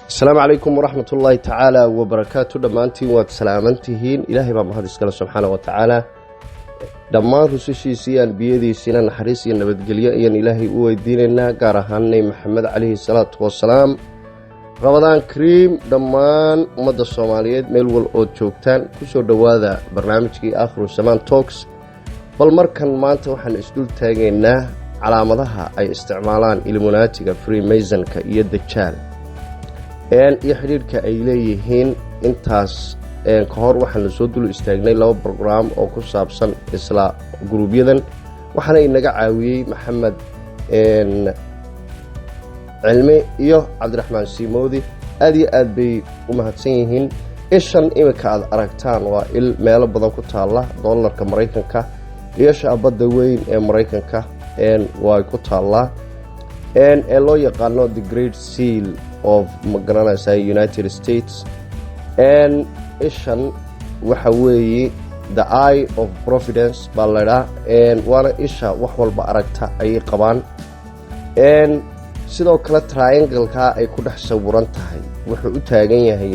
السلام عليكم ورحمة الله تعالى وبركاته. دمانتين واد سلامنتهين إلهي بمهد اسكاله سبحانه وتعالى. دمان رسوشيسيان بيديسينا نحريسيان نبدقليان إلهي ويديننا قارهاني محمد عليه الصلاة والسلام. رمضان كريم دمان أمد الصوماليات ميلول أود جوكتان كسو دواذا برنامجكي آخر الزمان توكس بالمركن مانتا وحن اسدول تاقينا على مدها أي استعمالان إلموناتيكا فري ميزنكا إياد الجال iyo xiriirka ay leeyihiin intaas ka hor waxaan soo dul istaagnay laba program oo ku saabsan isla gruubyadan waxaana inaga caawiyay maxamed cilmi iyo cabdiraxmaan siimoodi aad iyo aad bay u mahadsan yihiin ishan imika aad aragtaan waa il meelo badan ku taala dollarka Mareykanka iyo shaabada weyn ee Mareykanka waa ku taala ee loo yaqaano the Great Seal of United States and ishan waxa weeye the eye of providence balada and wana isha wax walba aragta ay qabaan and sidoo kale triangle ka ay ku dhex sawiran tahay wuxuu u taagan yahay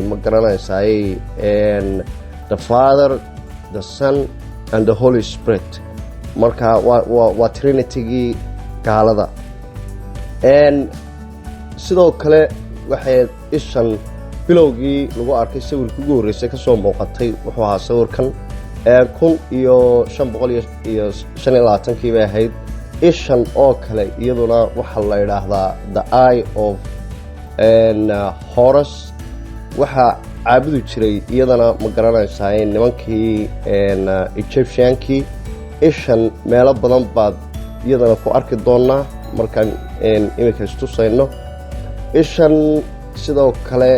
and the Father, the Son and the Holy Spirit marka waa Trinity gaalada and sidoo kale waxay ishan bilowgii lagu arkay sawirkii ugu horeysay ka soo muuqatay wuxuu ahaa sawirkan 1525 bay ahayd ishan oo kale iyaduna waxa la yiraahdaa the eye of Horus waxa caabudi jiray iyadana ma garanaysaa nimankii Egyptiankii ishan meelo badan baad iyadana ku arki doonaa markaan imika istusayno ishan sidoo kale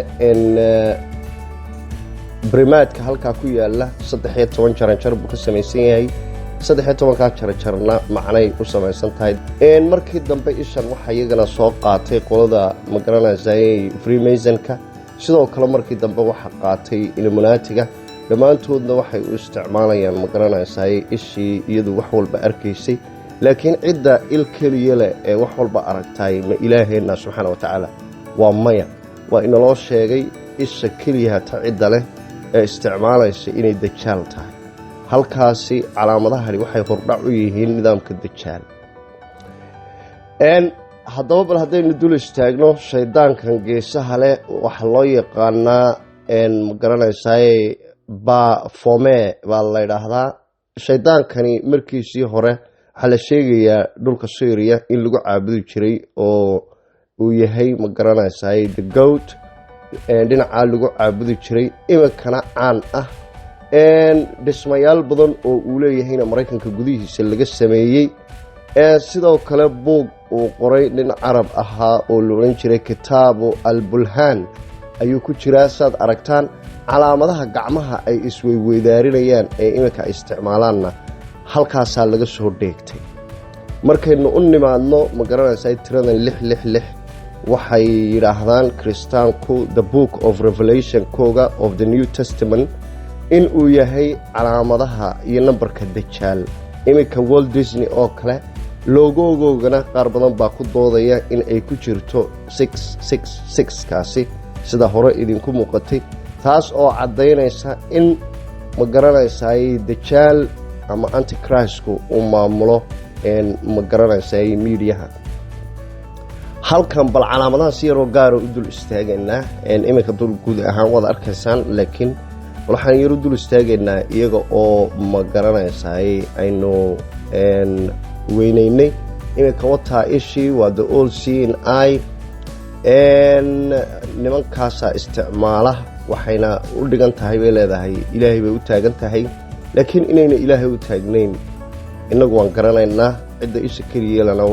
brimaadka halka ku yaala 13 jaranjar buu ka samaysan yahay 13 ka jaranjarna macnay u samaysan tahay markii dambe ishan waxa iyagana soo qaatay qolada ma garanaysaa Freemasonka sidoo kale markii dambe waxa qaatay Illuminatiga dhamaantoodna waxay u isticmaalayaan ma garanaysaa ishii iyadu wax walba arkaysay laakiin cidda il kaliya leh ee wax walba aragtay ma Ilaahayna subhanahu wa ta'ala waa maya waa in loo sheegay isha kaliya ta cidda leh ee isticmaalaysa inay dajaal tahay halkaasi calaamadahani waxay hordhac u yihiin nidaamka dajaal haddaba bal haddaynu dul istaagno shaydaankan geesaha leh waxa loo yaqaanaa ma garanaysaa Baphomet baa la yiraahdaa shaydaankani markiisii hore waxa la sheegayaa dhulka Syria in lagu caabudi jiray oo uu yahay ma garanaysaa the goat dhinaca lagu caabudi jiray imikana caan ah dhismayaal badan oo uu leeyahay Mareykanka gudihiisa laga sameeyay sidoo kale buug uu qoray nin Arab ahaa oo la oran jiray Kitaabu al-Bulhan ayuu ku jiraa saad aragtaan calaamadaha gacmaha ay isweydaarinayaan ee imika isticmaalaana halkaas laga soo dheegtay markaynu u nimaadno ma garanaysaa tiradan 666 waxay yiraahdaan Kristaanku the book of Revelation kooga of the New Testament in uu yahay calaamadaha iyo numberka dajaal imika Walt Disney oo kale logogoogana qaar badan baa ku doodaya in ay ku jirto 666 kaasi sida hore idinku muuqatay taas oo cadeynaysa in ma garanaysaa dajaal ama antichristku uu maamulo ma garanaysaa meediyaha halkan bal calaamadaha si yaro gaar u dul istaageynaa imika dul guud ahaan wada arkaysaan laakiin waxaan yaro dul istaageynaa iyaga oo ma garanaysaa aynu weynaynay imika wata ishii waa the all seeing eye nimankaasa isticmaala waxayna u dhigan tahay bay leedahay ilaahay bay u taagan tahay laakiin inayna ilaahay u taagnayn inagu waan garanaynaa cidda isha kaliyeelana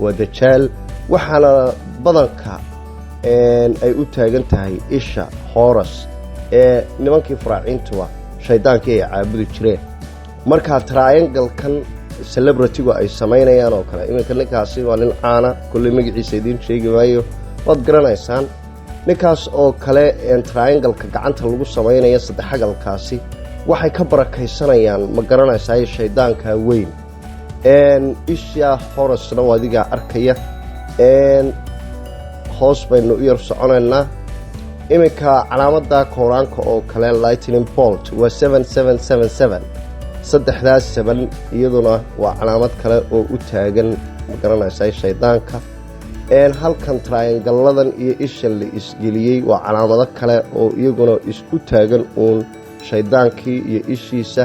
waa dajaal waxaana badanka ay u taagan tahay isha Horus ee nimankii faraaciintuwa shaydaankii ay caabudi jireen marka triangle-kan celebrity-gu ay sameynayaan oo kale imika ninkaasi waa nin caana kulli magaciisa idin sheegi maayo waad garanaysaan ninkaas oo kale triangle-ka gacanta lagu sameynaya saddexagalkaasi waxay ka barakaysanayaan ma garanaysaa shaydaanka weyn isha Horusna wadiga arkaya hoos baynu u yar soconaynaa iminka calaamada kooraanka oo kale lightning bolt waa 7777 saddexdaas 7 iyaduna waa calaamad kale oo u taagan ma garanaysaa shaydaanka halkan triangaladan iyo isha la isgeliyey waa calaamado kale oo iyaguna isku taagan uun shaydaankii iyo ishiisa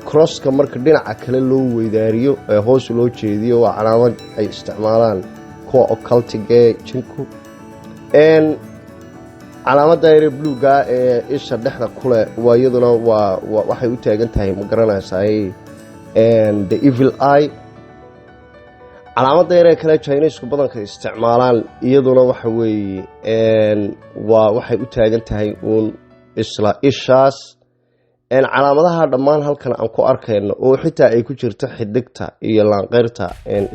crosska marka dhinaca kale loo weydaariyo ee hoos loo jeediyo waa calaamad ay isticmaalaan kuwa occultiga jinku calaamada yar bluega ee isha dhexda kule waa iyaduna waxay u taagan tahay ma garanaysaa the evil eye calaamada yar ee kale Chinese-ku badanka isticmaalaan iyaduna waxa weeye waxay u taagan tahay uun isla ishaas calaamadaha dhammaan halkan aan ku arkayno oo xitaa ay ku jirto xidigta iyo laanqeyrta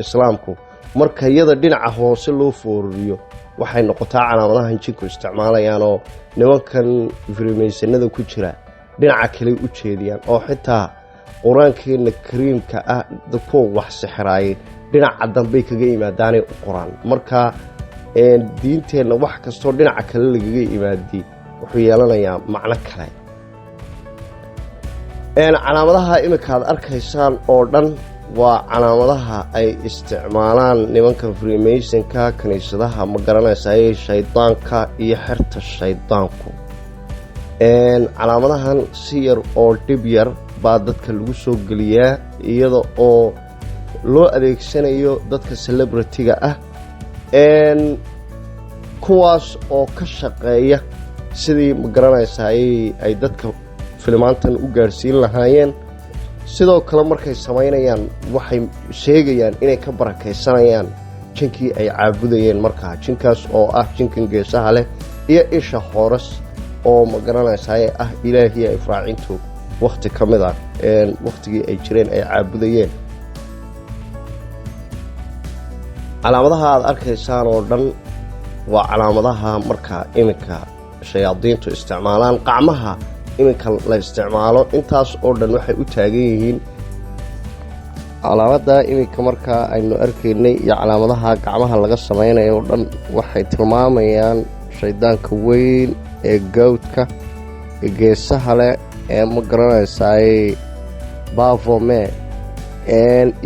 islaamku marka iyada dhinaca hoose loo fooriyo waxay noqotaa calaamadaha jinku isticmaalayaan oo nimankan Freemasonada ku jira dhinaca kale u jeediyaan oo xitaa quraankeena kariimka ah dadku wax sixiraay dhinaca dambe kaga yimaadaanay u qoraan marka diinteena wax kasto dhinaca kale lagaga yimaadi wuxuu yeelanayaa macno kale calaamadaha imika aad arkaysaan oo dhan waa calaamadaha ay isticmaalaan nimanka Freemasonka kaniisadaha ma garanaysaa shaydaanka iyo xirta shaydaanku calaamadahan si yar oo dib yar baa dadka lagu soo geliyaa iyada oo loo adeegsanayo dadka celebrity-ga ah kuwaas oo ka shaqeeya sidii ma garanaysaa ay dadka filmaantan u gaarsiin lahaayeen sidoo kale markay sameynayaan waxay sheegayaan inay ka barakeysanayaan jinkii ay caabudayeen markaa jinkaas oo ah jinkan geesaha leh iyo isha Horus oo ma garanaysaa ah ilaahiy ay Ifraacintu waqti kamid ah waqtigii ay jireen ay caabudayeen calaamadaha aad arkaysaan oo dhan waa calaamadaha marka iminka shayaadiintu isticmaalaan qacmaha iminka la isticmaalo intaas oo dhan waxay u taagan yihiin calaamada iminka marka aynu arkaynay iyo calaamadaha gacmaha laga sameynayo oo dhan waxay tilmaamayaan shaydaanka weyn ee gawdka geesaha leh ee ma garanaysaa Baphomet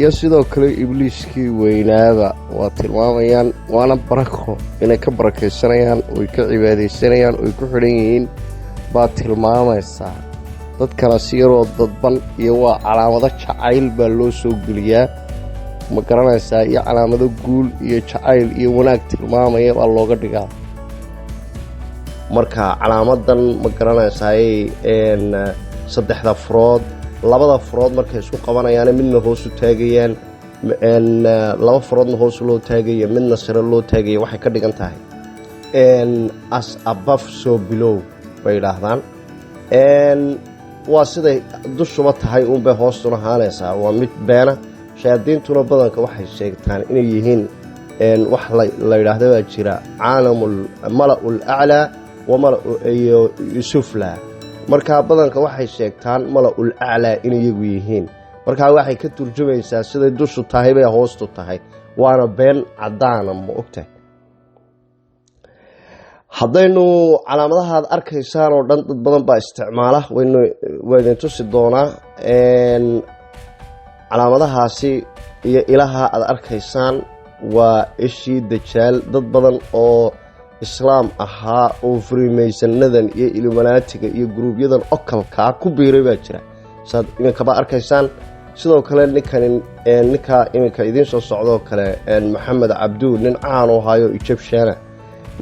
iyo sidoo kale ibliiskii weynaaba waa tilmaamayaan waana barako inay ka barakeysanayaan oo ka cibaadeysanayaan oo ku xiran yihiin baa tilmaamaysaa dad kala siiroo dadban iyo waa calaamado jacayl baa loo soo geliyaa ma garanaysaa iyo calaamado guul iyo jacayl iyo wanaag tilmaamaya baa looga dhigaa marka calaamadan ma garanaysaa saddexda furood labada furood markay isku qabanayaan midna hoos u taagayaan laba furoodna hoos loo taagayo midna sare loo taagayo waxay ka dhigan tahay as above so below bay yiraahdaan waa siday dushuba tahay uun bay hoostuna haanaysaa waa mid beena shayaadiintuna badanka waxay sheegtaan inay yihiin wax la yiraahdo waa jira caalamul mala'ul a'la wa mala'u sufla marka badanka waxay sheegtaan mala'ul a'la inay iyagu yihiin marka waxay ka turjumaysaa siday dushu tahay bay hoostu tahay waana been cadaan ma ogtahay haddaynu calaamadaha aad arkaysaan oo dhan dad badan baa isticmaala waynu tusi doonaa calaamadahaasi iyo ilaha aad arkaysaan waa ishii dajaal dad badan oo islaam ahaa oo Freemasonnadan iyo Illuminati-ga iyo gruubyadan occultka ku biiray baa jira saad iminka ba arkaysaan sidoo kale ninka iminka idin soo socdo kale Maxamed Abdu nin caan oo hayo Egyptian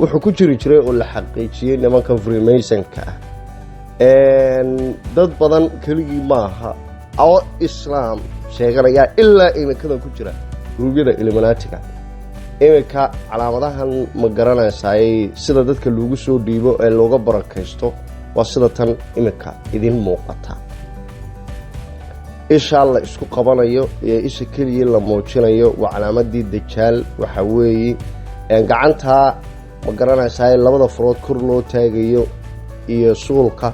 wuxuu ku jiray oo la xaqiijiyay nimanka Freemasonka dad badan kaligii maaha oo islaam sheeganaya ilaa iminka ku jira gruubyada Illuminati-ga iminka calaamadahan ma garanaysaa sida dadka lagu soo dhiibo ee looga barakeysto waa sida tan iminka idin muuqata isha la isku qabanayo ee isha kaliya la muujinayo waa calaamadii dajaal waxa weeye gacanta ma garanaysaa labada furood kor loo taagayo iyo suulka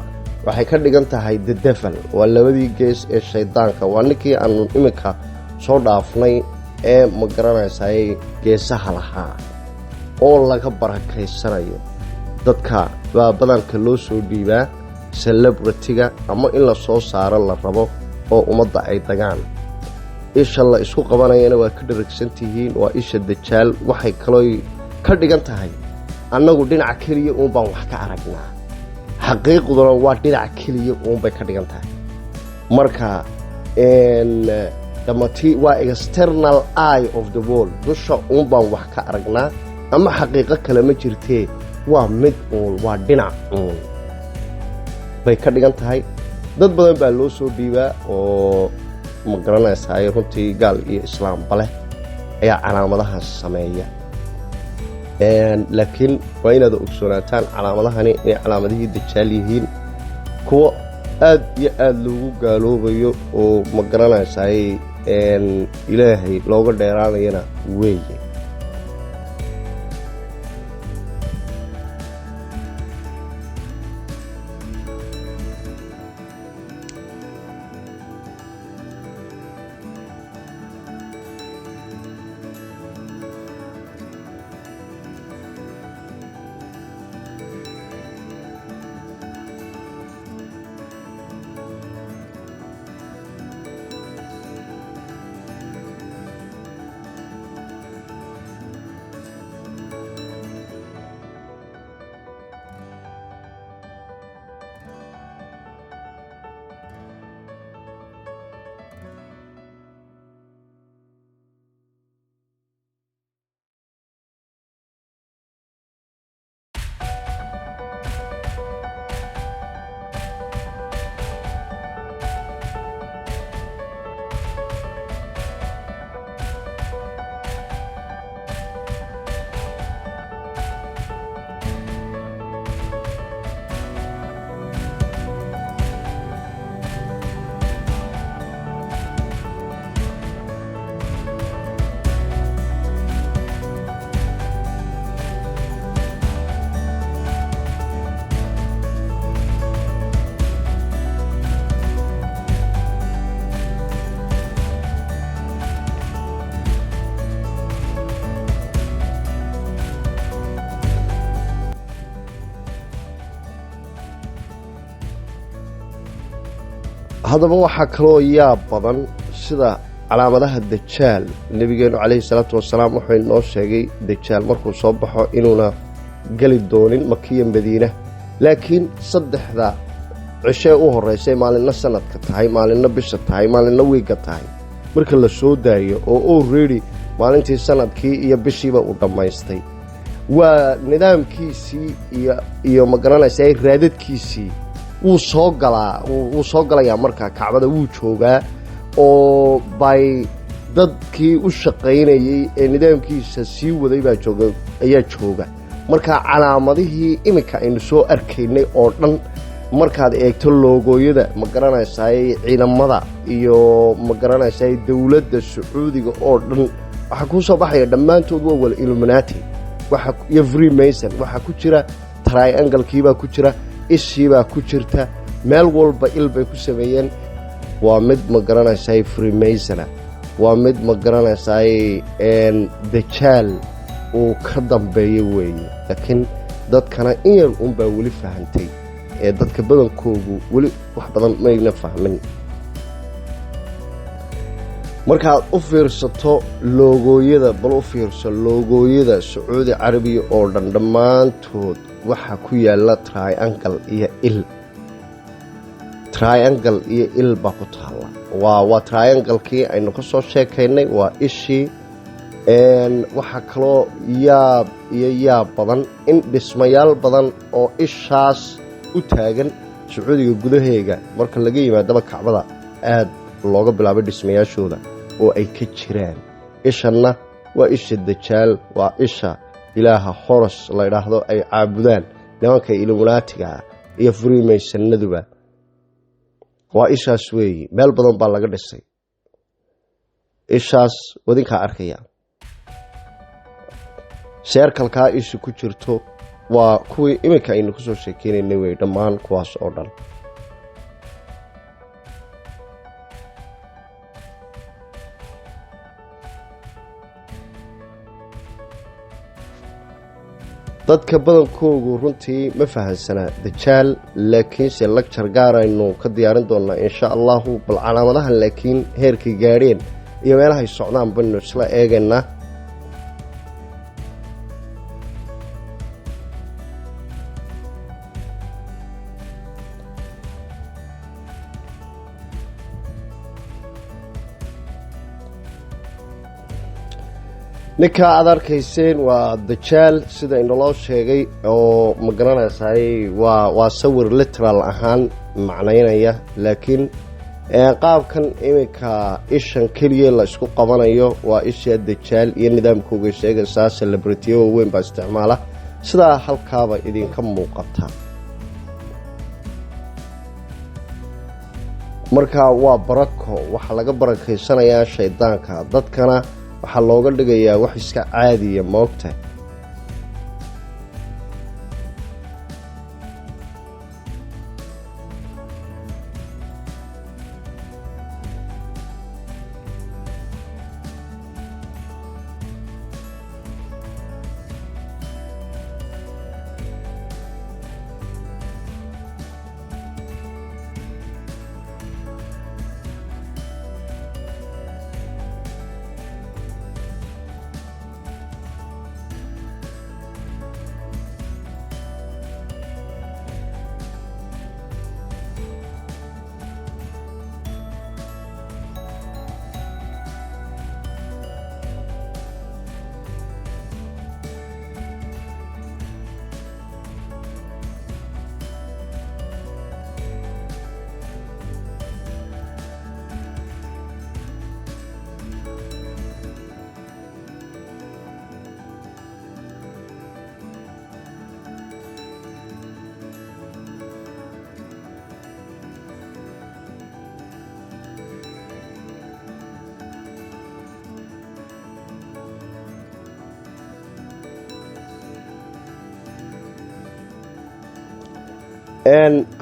waxay ka dhigan tahay the devil waa labadii gees ee shaydaanka waa ninkii aan iminka soo dhaafnay ee ma garanaysaa geesaha lahaa oo laga barakeysanayo dadka baa badanka loo soo dhiibaa celebrity-ga ama in la soo saaro la rabo oo ummadda ay dagaan isha la isku qabanayana waa ka dharagsantihiin waa isha dajaal waxay kaloo ka dhigan tahay annagu dhinaca keliya uun baan wax ka aragnaa xaqiiqduna waa dhinaca keliya uun bay ka dhigan tahay marka dhammatii waa external eye of the world dusha uun baan wax ka aragnaa ama xaqiiqo kale ma jirtee waa mid uun waa dhinac uun bay ka dhigan tahay dad badan baa loo soo dhiibaa oo ma garanaysaa runtii gaal iyo islaamba leh ayaa calaamadahaas sameeya laakiin waa inaad ogsoonaataan calaamadahani inay calaamadihii dajaal yihiin kuwo aad iyo aad loogu gaaloobayo oo ma garanaysaa ilaahay looga dheeraanayana weeye haddaba waxaa kaloo yaab badan sida calaamadaha dajaal nebigeenu calayhi salaatu wasalaam wuxuu inoo sheegay dajaal markuu soo baxo inuuna geli doonin makiya madiina laakiin saddexda cishee u horraysay maalinna sanadka tahay maalinna bisha tahay maalinna wiigga tahay marka la soo daayo oo already maalintii sanadkii iyo bishiiba uu dhammaystay waa nidaamkiisii iyo ma garanaysaa raadadkiisii wuu soo galayaa markaa kacbada wuu joogaa oo bay dadkii u shaqaynayay ee nidaamkiisa sii waday ayaa jooga markaa calaamadihii iminka aynu soo arkaynay oo dhan markaad eegto loogooyada ma garanaysaa ciidamada iyo ma garanaysaa dowladda sacuudiga oo dhan waxaa kuu soo baxaya dhammaantood waa wala illuminati iyo freemason waxaa ku jira triangle-kiibaa ku jira ishiibaa ku jirta meel walba il bay ku sameeyeen waa mid ma garanaysaa freemasona waa mid ma garanaysaa dajaal uu ka dambeeyo weeye laakiin dadkana in yar unbaa weli fahantay ee dadka badankoogu weli wax badan mayna fahmin markaad u fiirsato loogooyada bal u fiirso loogooyada sacuudi carabiya oo dhan dhammaantood waxaa ku yaalla triangle iyo il baa ku taalla waa triangle-kii aynu ka soo sheekaynay waa ishii waxaa kaloo yaab badan in dhismayaal badan oo ishaas u taagan sacuudiga gudaheega marka laga yimaadaba kacbada aad looga bilaabay dhismayaashooda oo ay ka jiraan ishanna waa isha dajaal waa isha ilaaha horos la idhaahdo ay caabudaan nimanka illuminaatiga iyo freemasonnaduba waa ishaas weeyi meel badan baa laga dhisay ishaas wadinkaa arkaya seerkalkaa isha ku jirto waa kuwii iminka aynu ku soo sheekeynaynay wey dhammaan kuwaas oo dhan dadka badankoogu runtii ma fahansanaa dajaal laakiinse lecture gaar aynu ka diyaarin doonaa insha allahu bal calaamadahan laakiin heerkay gaadheen iyo meelahay socdaan baynu isla eegaynaa ninka aad arkayseen waa dajaal sida inaloo sheegay oo ma garanaysaay waa sawir literal ahaan macnaynaya laakiin qaabkan iminka ishan keliya la isku qabanayo waa isha dajaal iyo nidaamkooga sheegaysaa celebritiyo waaweyn baa isticmaala sidaa halkaaba idinka muuqata marka waa barako waxaa laga barakaysanayaa shaydaanka dadkana waxaa looga dhigayaa wax iska caadiya moogta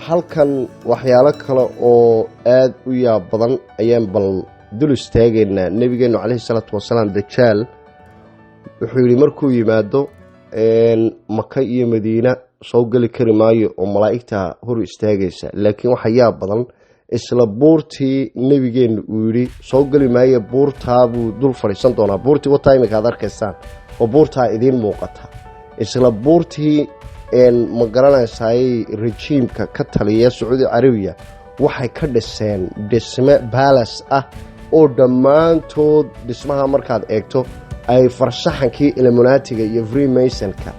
halkan waxyaalo kale oo aad u yaab badan ayaan bal dul istaagaynaa nabigeenu calayhi salaatu wasalaam dajaal wuxuu yidhi markuu yimaado maka iyo madiina soo geli kari maayo oo malaa'igta hor istaagaysa laakiin waxa yaab badan isla buurtii nabigeenu uu yidhi soo geli maayo buurtaa buu dul fadhiisan doonaa buurtii wataa iminka aad arkaysaan oo buurtaa idiin muuqata isla buurtii ma garanaysaay rejiimka ka taliya sacuudi carabiya waxay ka dhiseen dhisme balas ah oo dhammaantood dhismaha markaad eegto ay farshaxankii illuminatiga iyo freemasonka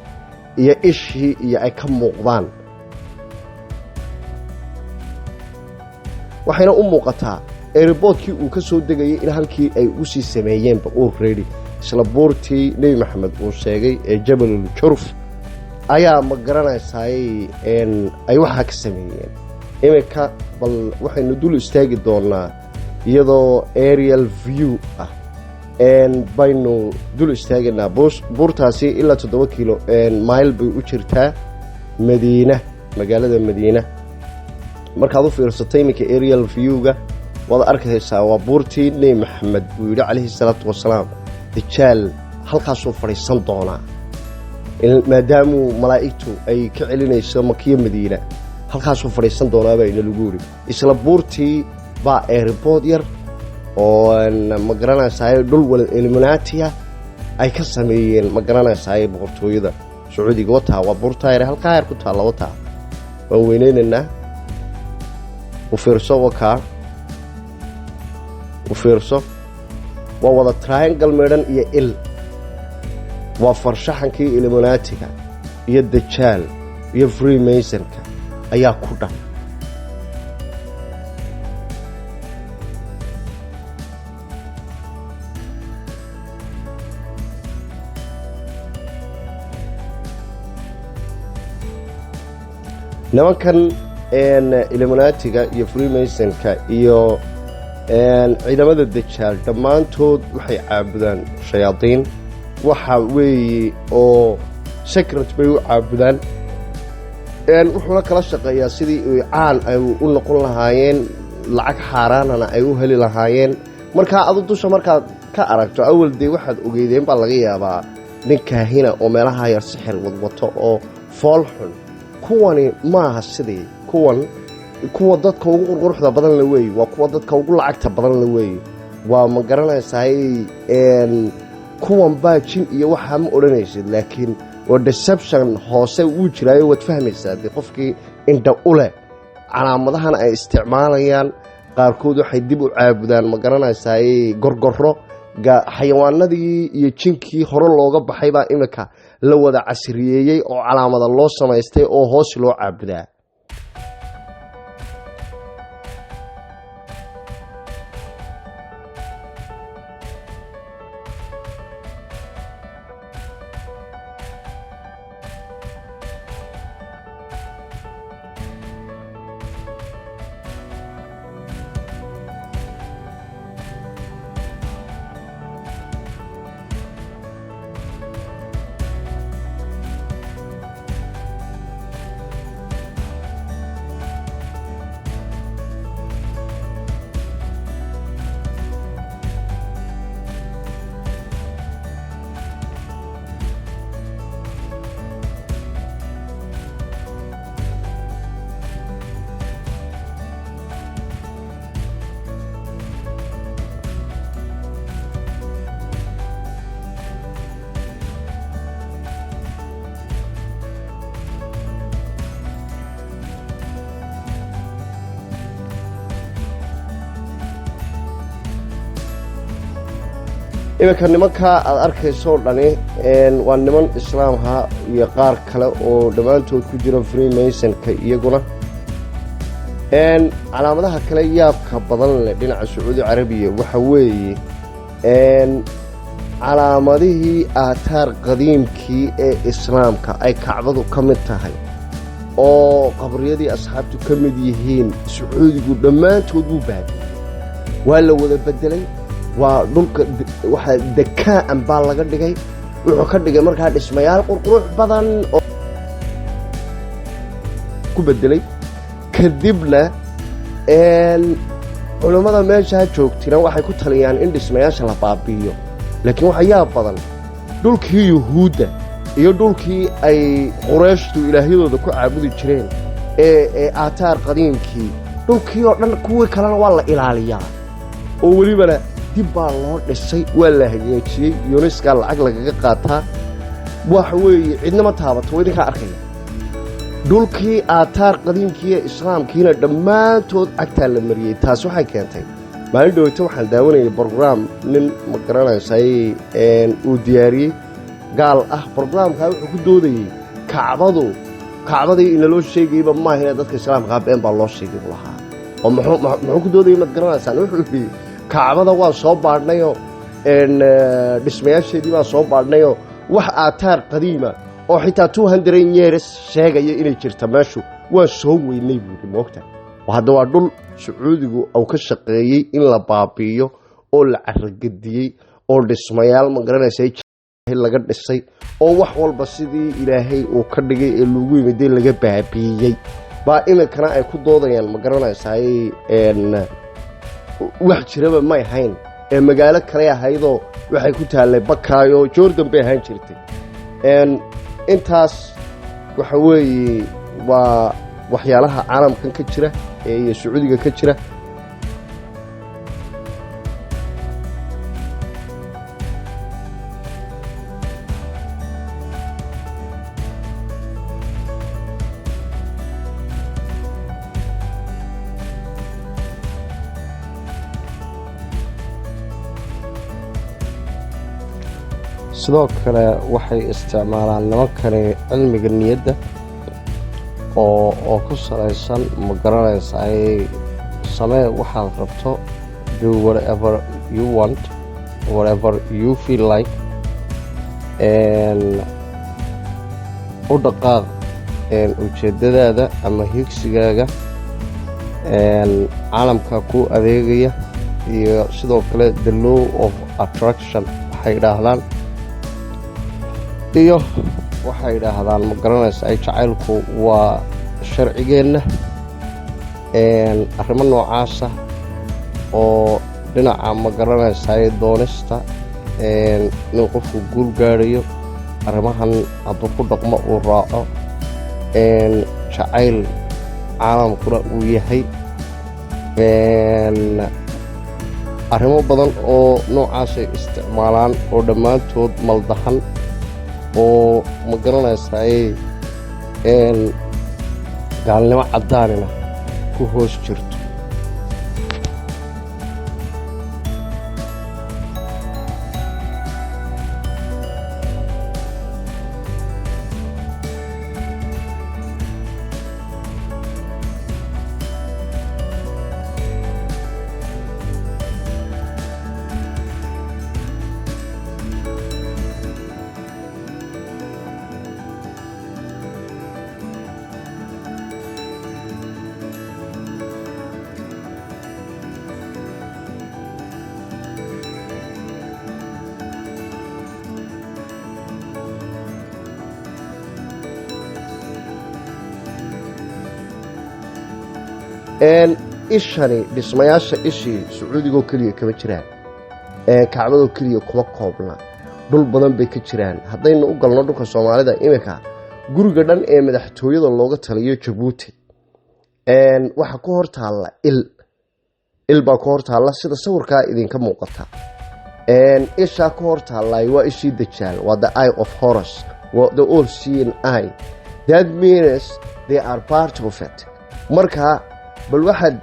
iyo ishii iyo ay ka muuqdaan waxayna u muuqataa airportkii uu ka soo degayay in halkii ay u sii sameeyeenba already isla buurtii nebi maxamed uu sheegay ee jabalul jurf ayaa ma garanaysaay ay waxaa ka sameeyeen iminka bal waxaynu dul istaagi doonaa iyadoo aerial view ah baynu dul istaagaynaa buurtaasi ilaa 7 kilo mile bay u jirtaa madiina magaalada madiina markaad u fiirsatay iminka aerial view-ga waad arkaysaa waa buurtii nebi maxamed buu yidhi calayhi salaatu wasalaam dajaal halkaasuu fadhiisan doonaa maadaamuu malaa'igtu ay ka celinayso makiyo madiina halkaasuu fadhiisan doonaabaa ina lagu yidhi isla buurtii baa airport yar oo ma garanaysaay dhul wala illuminatia ay ka sameeyeen ma garanaysaay boqortooyada sacuudiga wataa waa buurtaa yar halkaa yar ku taalla wataa waan weyneynaynaa u fiirso wakaa u fiirso waa wada triangle meedhan iyo il waa farshaxankii illuminatiga iyo dajaal iyo freemasonka ayaa ku dhan nimankan illuminatiga iyo freemasonka iyo ciidamada dajaal dhammaantood waxay caabudaan shayaadiin waxa weeye oo secret bay u caabudaan wuxuuna kala shaqeeyaa sidii caan ay u noqon lahaayeen lacag xaaraanana ay u heli lahaayeen markaa adu dusha markaad ka aragto awal dee waxaad ogeydeen baa laga yaabaa ninkaahina oo meelaha yar sixir wadwato oo fool xun kuwani maaha sidii kuwa dadka ugu qurquruxda badan la weeye waa kuwa dadka ugu lacagta badan la weeye waa ma garanaysaay kuwan baa jin iyo waxaa ma odhanaysid laakiin waa deception hoose uu jiraayo waad fahmaysaa dee qofkii indha u leh calaamadahan ay isticmaalayaan qaarkood waxay dib u caabudaan ma garanaysaay gorgorro xayawaanadii iyo jinkii hore looga baxay baa iminka la wada casriyeeyey oo calaamada loo samaystay oo hoos loo caabudaa iminka nimankaa aad arkaysoo dhani waa niman islaamha iyo qaar kale oo dhammaantood ku jira freemasonka iyaguna calaamadaha kale yaabka badan leh dhinaca sacuudi carabiya waxa weeye calaamadihii aataar qadiimkii ee islaamka ay kacbadu ka mid tahay oo qabriyadii asxaabtu ka mid yihiin sacuudigu dhammaantood wuu baadiyey waa la wada bedelay waa dhulka waxa dekaan baa laga dhigay wuxuu ka dhigay markaa dhismayaal qurqurux badan oo ku bedelay kadibna culimada meesha joogtina waxay ku taliyaan in dhismayaasha la baabi'iyo laakiin waxa yaab badan dhulkii yuhuudda iyo dhulkii ay qurayshtu ilaahyadooda ku caabudi jireen ee aataar qadiimkii dhulkii oo dhan kuwii kalena waa la ilaaliyaa oo welibana dib baa loo dhisay waa la hagaajiyey yuneska lacag lagaga qaataa waxa weeye cidnama taabato idinkaa arkaya dhulkii aataar qadiimkii ee islaamkiina dhammaantood cagtaa la mariyey taas waxay keentay maalin dhaweyto waxaan daawanayay brograam nin ma garanaysay uu diyaariyey gaal ah brograamkaa wuxuu ku doodayey kacbadii inaloo sheegayba maahine dadka islaamkaa been baa loo sheegay u lahaa oo muxuu ku doodayay maad garanaysaan wuxuu yidhi kacbada waa soo baadhnayoo dhismayaasheedii baa soo baadhnayoo wax aataar qadiima oo xitaa 200 years sheegaya inay jirta meeshu waa soo weynay buuri moogta hadda waa dhul sacuudigu uu ka shaqeeyey in la baabi'iyo oo la carragadiyey oo dhismayaal ma garanaysay laga dhisay oo wax walba sidii ilaahay uu ka dhigay ee lagu yimidee laga baabi'iyey baa iminkana ay ku doodayaan ma garanaysay wax jiraba may ahayn ee magaalo kale ahaydoo waxay ku taallay bakaayo jordan bay ahaan jirtay intaas waxa weeye waa waxyaalaha caalamkan ka jira ee sacuudiga ka jira sidoo kale waxay isticmaalaan nimankani cilmiga niyadda oo ku salaysan ma garanaysa ay samee waxaad rabto do whatever you want whatever you feel like u dhaqaaq ujeedadaada ama higsigaaga caalamka ku adeegaya iyo sidoo kale the law of attraction waxay idhaahdaan iyo waxay idhaahdaan ma garanaysa ay jacaylku waa sharcigeenna arrimo noocaasa oo dhinaca ma garanaysa ay doonista inuu qofku guul gaadhayo arrimahan hadduu ku dhaqmo uu raaco jacayl caalamkuna uu yahay arrimo badan oo noocaasay isticmaalaan oo dhammaantood maldahan oo ma garanaysaay gaalnimo caddaanina ku hoos jirto. ishani dhismayaasha ishii sacuudigoo keliya kama jiraan, kacbadoo keliya kuma koobna, dhul badan bay ka jiraan. haddaynu u galno dhulka soomaalida iminka guriga dhan ee madaxtooyada looga taliyo Jabuuti waxa ku hor taalla il baa ku hor taalla sida sawirkaa idinka muuqata. ishaa ku hor taallay waa ishii dajaal, waa the eye of Horus, waa the all seeing eye. that means they are part of it. marka bal waxaad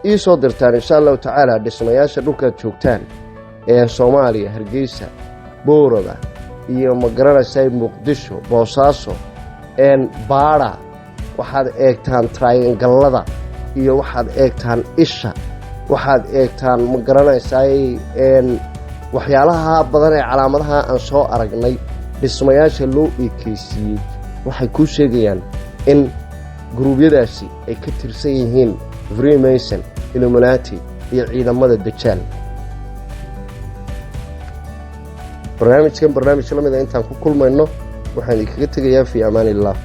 ii soo dirtaan insha allahu tacaala dhismayaasha dhulkaad joogtaan Soomaaliya, Hargeysa, Booraba iyo ma garanaysaa Muqdisho, Boosaaso, Baara. waxaad eegtaan triangle-lada iyo waxaad eegtaan isha, waxaad eegtaan ma garanaysaa waxyaalaha badan ee calaamadaha aan soo aragnay. dhismayaasha loo eekeysiiyey waxay kuu sheegayaan in guruubyadaasi ay ka tirsan yihiin Freemason, Illuminati iyo ciidamada dajaal. barnaamijkan barnaamij lamida intaan ku kulmayno waxaan idinkaga tegayaa fi amaanillah.